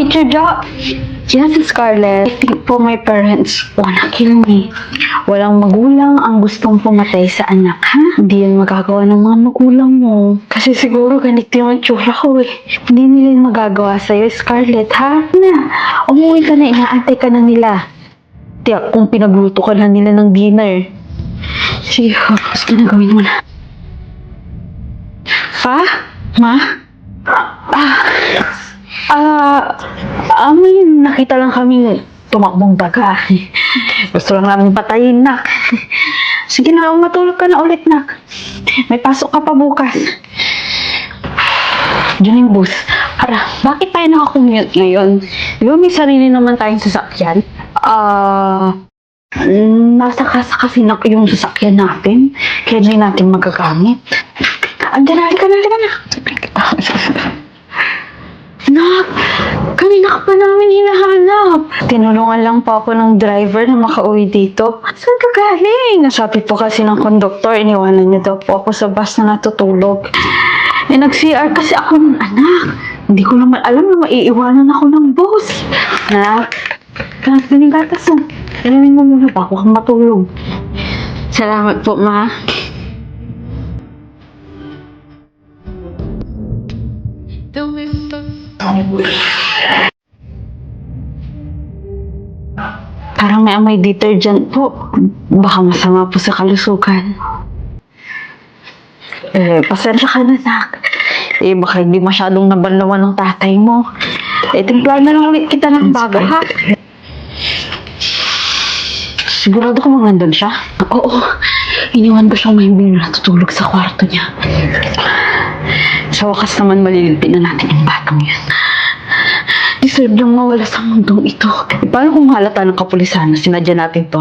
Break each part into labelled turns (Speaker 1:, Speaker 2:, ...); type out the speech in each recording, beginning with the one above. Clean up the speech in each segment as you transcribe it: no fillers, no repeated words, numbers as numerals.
Speaker 1: Teacher Jo! Yes, Scarlett. I think po my parents wanna kill me. Walang magulang ang gustong pumatay sa anak, ha? Hindi yan magagawa ng mga magulang mo. Kasi siguro ganito yung tsura ko eh. Hindi nila yung magagawa sa'yo, Scarlett, ha? Na, umuwi ka na, inaantay ka na nila. Tiyak, kung pinagluto ka na nila ng dinner. Sige, gusto na gawin mo na. Pa? Ma? May nakita lang kaming tumakbong daga. Gusto lang namin patayin, nak. Sige na, matulog ka na ulit, nak. May pasok ka pa bukas. Diyan yung bus. Bakit tayo nakakommute ngayon? Di ba may sarili naman tayong sasakyan? Nasa kasa kasi yung sasakyan natin. Kaya hindi natin magagamit. Andiyan na, halika na. Nak, kanina ka pa namin hinahanap. Tinulungan lang po ako ng driver na makauwi dito. Saan ka galing? Nasabi po kasi ng konduktor, iniwanan niya daw po ako sa bus na natutulog. Nag-CR kasi ako ng anak. Hindi ko naman alam na maiiwanan ako ng boss. Nak, galing gatas mo. Alamin mo muna pa ako kang matulog. Salamat po, ma. Parang may amoy detergent po. Baka masama po sa kalusugan. Pasensya ka na, nak. Baka hindi masyadong nabanlawan ng tatay mo. Timpla na lang ulit kita ng bago, ha? Sigurado ka nandun siya? Oo. Iniwan ko siyang mahimbing natutulog sa kwarto niya. Sa wakas naman maliligpit na natin yung batong yan. Deserve lang mawala sa mundong ito. Paano kung halata ng kapulisan na sinadya natin to?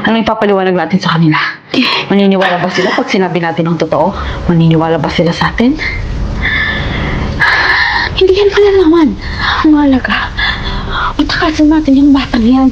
Speaker 1: Anong ipapaliwanag natin sa kanila? Maniniwala ba sila pag sinabi natin ang totoo? Maniniwala ba sila sa atin? Hindi yan malalaman. Ang mahalaga, matakasan natin yung batang yan.